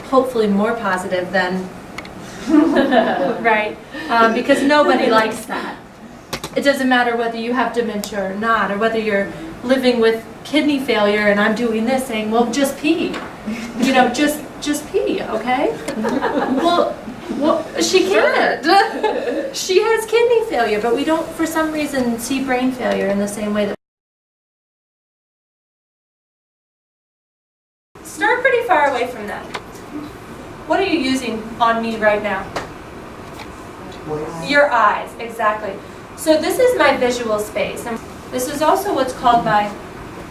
hopefully more positive than, right? Because nobody likes that. It doesn't matter whether you have dementia or not, or whether you're living with kidney failure and I'm doing this saying, well, just pee. You know, just pee, okay? Well, she can't. She has kidney failure, but we don't, for some reason, see brain failure in the same way that. Start pretty far away from that. What are you using on me right now? Your eyes, exactly. So this is my visual space, and this is also what's called my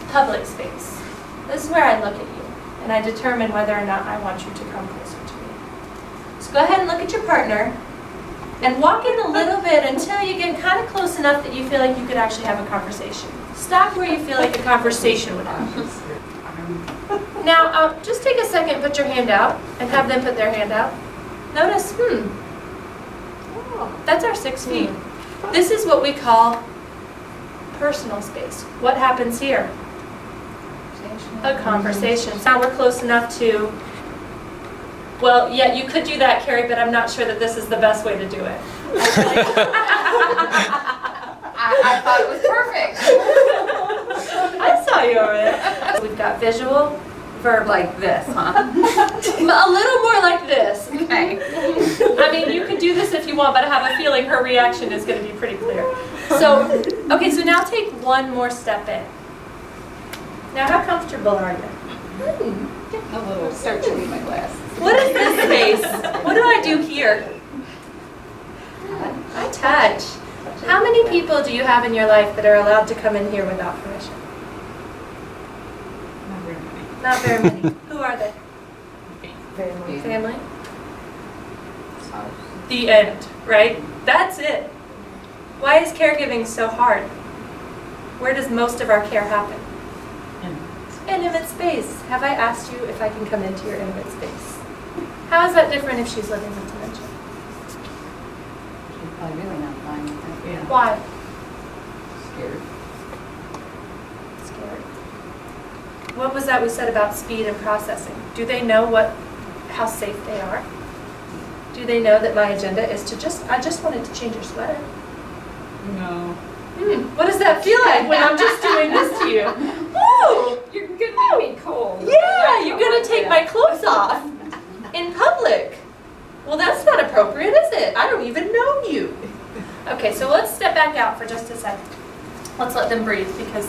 public space. This is where I look at you, and I determine whether or not I want you to come closer to me. So go ahead and look at your partner, and walk in a little bit until you get kind of close enough that you feel like you could actually have a conversation. Stop where you feel like a conversation would happen. Now, just take a second, put your hand out, and have them put their hand out. Notice, that's our 6 feet. This is what we call personal space. What happens here? A conversation. Now we're close enough to, well, yeah, you could do that, Carrie, but I'm not sure that this is the best way to do it. I thought it was perfect. I saw you over there. We've got visual, verb Like this, huh? a little more like this. Okay. I mean, you can do this if you want, but I have a feeling her reaction is going to be pretty clear. So, okay, so now take one more step in. Now, how comfortable are you? A little searching with my glasses. What is this space? What do I do here? I touch. How many people do you have in your life that are allowed to come in here without permission? Not very many. Who are they? Family. Family? The end, right? That's it. Why is caregiving so hard? Where does most of our care happen? Intimate space. Have I asked you if I can come into your intimate space? How is that different if she's living with dementia? She's probably really not fine with that. Yeah. Why? Scared. Scared. What was that we said about speed and processing? Do they know how safe they are? Do they know that my agenda is to I just wanted to change your sweater? No. What does that feel like when I'm just doing this to you? Woo! You're gonna make me cold. Yeah, you're gonna take my clothes off in public. Well, that's not appropriate, is it? I don't even know you. Okay, so let's step back out for just a second. Let's let them breathe, because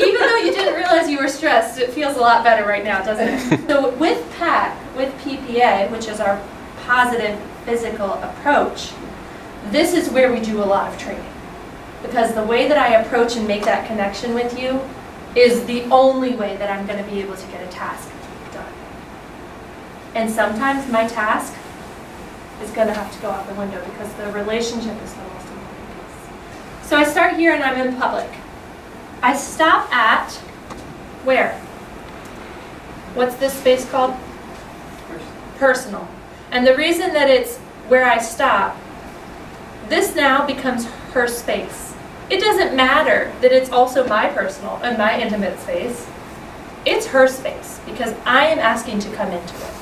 even though you didn't realize you were stressed, it feels a lot better right now, doesn't it? So with PAC, with PPA, which is our positive physical approach, this is where we do a lot of training. Because the way that I approach and make that connection with you is the only way that I'm going to be able to get a task done. And sometimes my task is going to have to go out the window because the relationship is the most important piece. So I start here and I'm in public. I stop at where? What's this space called? Personal. And the reason that it's where I stop, this now becomes her space. It doesn't matter that it's also my personal and my intimate space. It's her space because I am asking to come into it.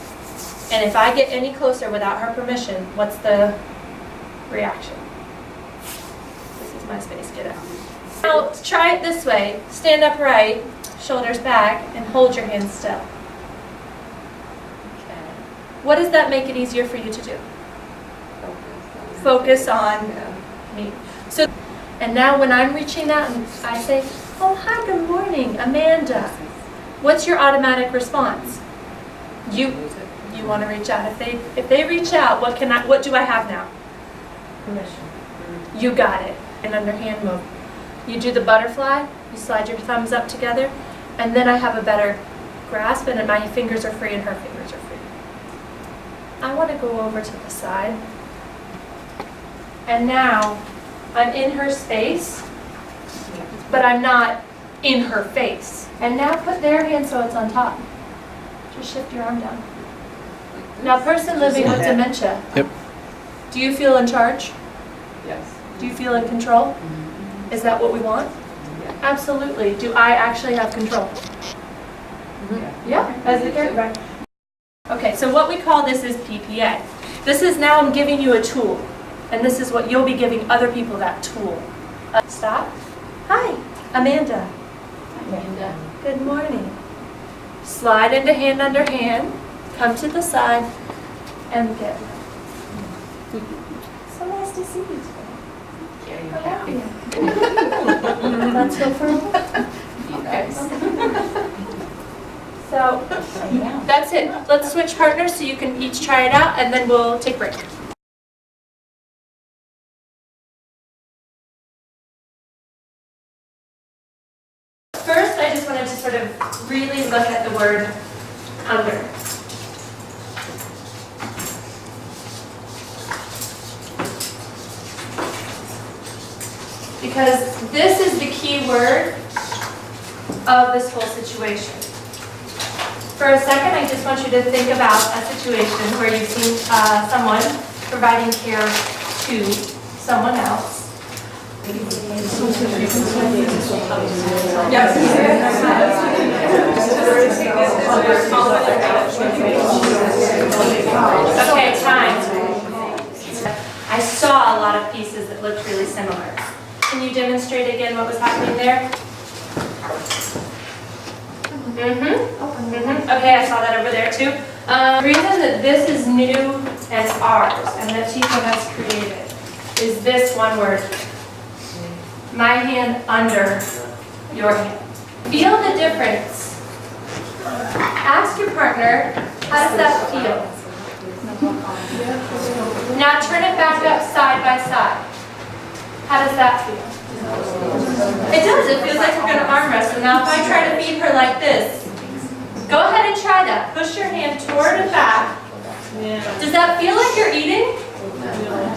And if I get any closer without her permission, what's the reaction? This is my space, get out. Now try it this way. Stand upright, shoulders back, and hold your hands still. Okay. What does that make it easier for you to do? Focus on me. So, and now when I'm reaching out and I say, oh, hi, good morning, Amanda. What's your automatic response? You want to reach out. If they reach out, what do I have now? Permission. You got it. An underhand move. You do the butterfly, you slide your thumbs up together, and then I have a better grasp and my fingers are free and her fingers are free. I want to go over to the side. And now I'm in her space, but I'm not in her face. And now put their hand so it's on top. Just shift your arm down. Now, person living with dementia, do you feel in charge? Yes. Do you feel in control? Is that what we want? Yeah. Absolutely. Do I actually have control? Yeah, as a good, right. Okay, so what we call this is PPA. This is now I'm giving you a tool, and this is what you'll be giving other people, that tool. Stop. Hi, Amanda. Amanda. Good morning. Slide into hand under hand, come to the side, and get. So nice to see you today. How are you? Let's go for a walk. Okay. So, that's it. Let's switch partners so you can each try it out, and then we'll take a break. First, I just wanted to sort of really look at the word under. Because this is the key word of this whole situation. For a second, I just want you to think about a situation where you've seen someone providing care to someone else. Okay, time. I saw a lot of pieces that looked really similar. Can you demonstrate again what was happening there? Okay, I saw that over there too. The reason that this is new and ours, and that Tifa has created, is this one word. My hand under your hand. Feel the difference. Ask your partner, how does that feel? Now turn it back up side by side. How does that feel? It does. It feels like we're going to arm wrestle. Now if I try to feed her like this, go ahead and try that. Push your hand toward and back. Does that feel like you're eating?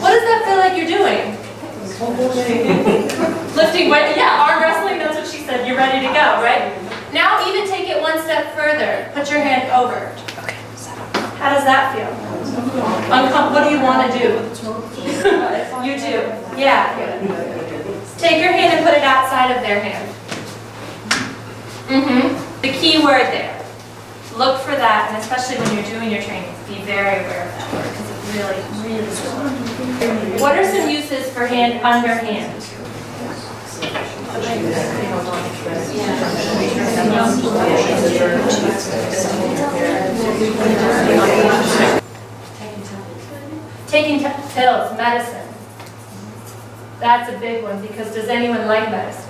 What does that feel like you're doing? Lifting weight. Yeah, arm wrestling, that's what she said. You're ready to go, right? Now even take it one step further. Put your hand over. How does that feel? What do you want to do? You do. Yeah. Take your hand and put it outside of their hand. The key word there. Look for that, and especially when you're doing your trainings, be very aware of that word because it really, really is. What are some uses for hand under hand? Taking pills, medicine. That's a big one because does anyone like medicine?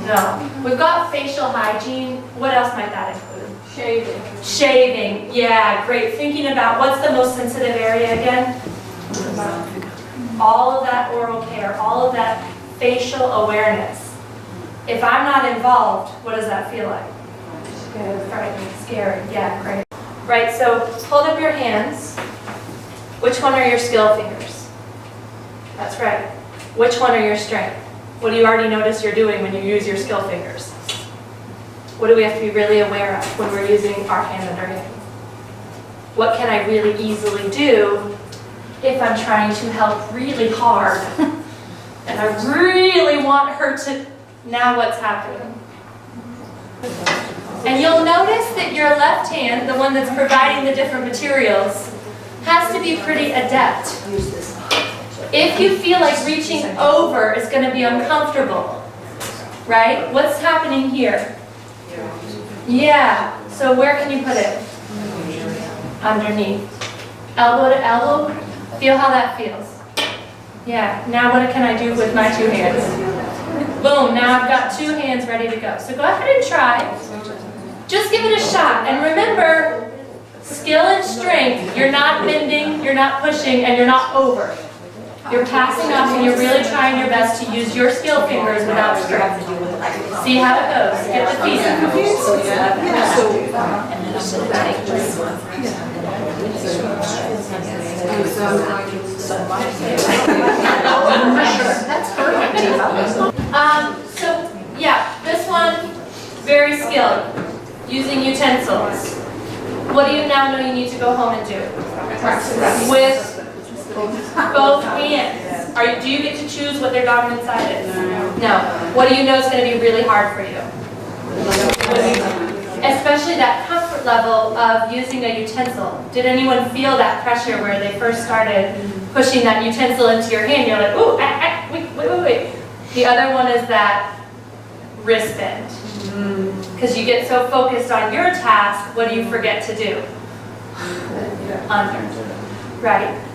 No. We've got facial hygiene. What else might that include? Shaving. Shaving. Yeah, great. Thinking about what's the most sensitive area again? All of that oral care, all of that facial awareness. If I'm not involved, what does that feel like? Frightening, scary. Yeah, great. Right, so hold up your hands. Which one are your skill fingers? That's right. Which one are your strength? What do you already notice you're doing when you use your skill fingers? What do we have to be really aware of when we're using our hand under hand? What can I really easily do if I'm trying to help really hard and I really want her to, now what's happening? And you'll notice that your left hand, the one that's providing the different materials, has to be pretty adept. If you feel like reaching over is going to be uncomfortable, right? What's happening here? Yeah, so where can you put it? Underneath. Elbow to elbow. Feel how that feels. Yeah, now what can I do with my two hands? Boom, now I've got two hands ready to go. So go ahead and try. Just give it a shot. And remember, skill and strength, you're not bending, you're not pushing, and you're not over. You're passing off and you're really trying your best to use your skill fingers without strength. See how it goes. Get the feet up. That's perfect. So, yeah, this one, very skilled. Using utensils. What do you now know you need to go home and do? With both hands. Do you get to choose what their dominant side is? No. What do you know is going to be really hard for you? Especially that comfort level of using a utensil. Did anyone feel that pressure where they first started pushing that utensil into your hand? You're like, ooh, wait. The other one is that wrist bend. Because you get so focused on your task, what do you forget to do? Right.